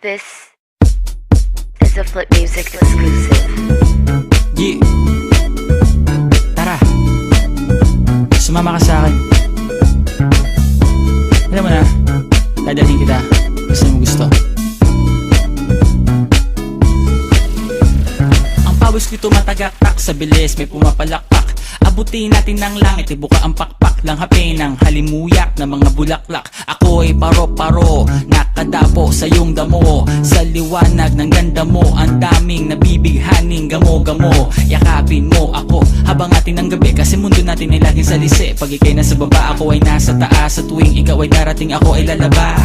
This is a Flip Music exclusive. Yeah. Tara, sumama ka sa akin. Alam mo na, dadalhin kita. Gusto mo gusto. Ang pawis ko'y tumatagaktak sa bilis, may pumapalakpak. Abutin natin ng langit, ibuka ang pakpak lang hape ng halimuyak na mga bulaklak. Ako'y paro-paro, nakadapo sa iyong damo. Sa liwanag ng ganda mo, ang daming nabibighaning gamo-gamo. Yakapin mo ako habang atin ng gabi, kasi mundo natin ay laging salisi. Pag ika'y nasa baba, ako ay nasa taas. Sa tuwing ikaw ay darating, ako ay lalabas.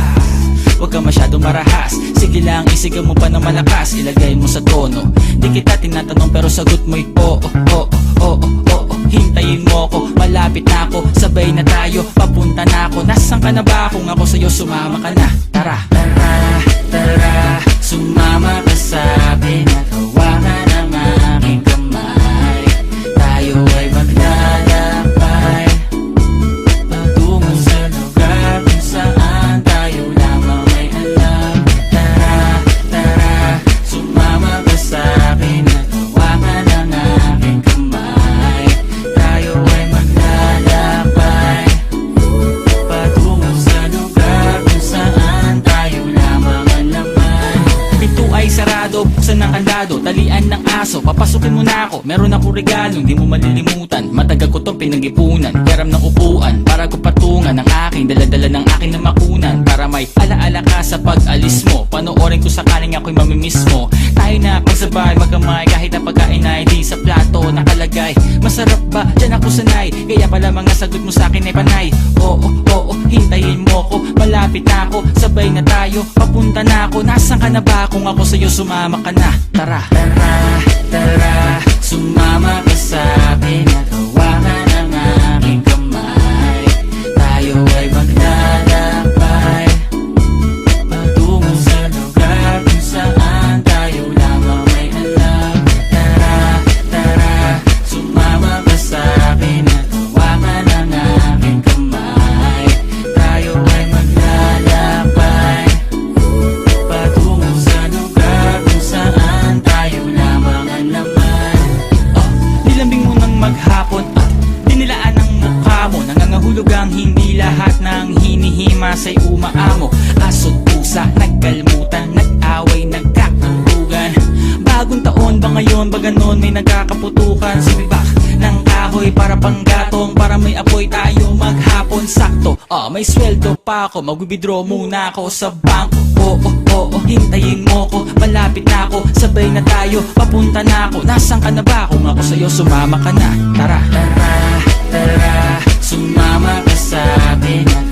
Huwag ka masyadong marahas, sige lang isigaw mo pa ng malakas. Ilagay mo sa tono, di kita tinatanong pero sagot mo'y oo, oo, oo, oo. Hintayin mo ko, malapit na ako, sabay na tayo, papunta na ako. Nasaan ka na ba? Kung ako sa'yo, sumama ka na. Tara, tara, tara, sumama ka sa akin at hawakan ang aking kamay. Tayo ay maglalakbay patungo sa lugar kung saan tayo lamang ay alam. Tara, tara, sumama ka sa akin at hawakan ang aking kamay. Tayo ay maglalakbay patungo sa lugar kung saan tayo lamang ang laman. Pinto ay sarado, buksan ng kandado, talian ng aso, papasukin mo na ako. Meron akong regalo, hindi mo malilimutan. Matagal ko tong pinag-ipunan, garam ng upuan para ko patungan ang aking daladala ng aking namakunan. Para may alaala ka sa pag-alis mo, panoorin ko sakaling ako'y mamimiss mo. Tayo na magsabay, magkamay, kahit na pagkain ay di sa plato nakalagay. Masarap ba? Diyan ako sanay, kaya pala mga sagot mo sa akin ay panay. Oo, oo, hintayin mo ko, malapit na ako, sabay na tayo, papunta na ako. Nasaan ka na ba? Kung ako sa'yo, sumama ka na. Tara, tara, tara, sumama ka sa akin at hawakan ang aking kamay. Tayo ay maglalakbay patungo sa lugar kung saan tayo lamang ay alam. Tara, tara, sumama ka sa akin at hawakan ang aking kamay. Tayo ay maglalakbay patungo sa lugar kung saan tayo lamang ang laman. Nilambing mo ng maghapon at dinilaan ang mukha mo. Nangangahulog ang hindi lahat ng hinihima sa'y umaamo. Aso't pusa, nagkalmutan, nag-away, nagkakundugan. Bagong taon ba ngayon, ba ganon may nagkakaputukan? Sumibak ng kahoy para panggatong, para may apoy tayo maghapon. Sakto, may sweldo pa ako, mag-withdraw muna ako sa bangko. Oo, oo, hintayin mo ko, malapit na ako, sabay na tayo, papunta na ako. Nasaan ka na ba? Kung ako sa'yo, sumama ka na. Tara, tara, tara, sumama ka sa akin.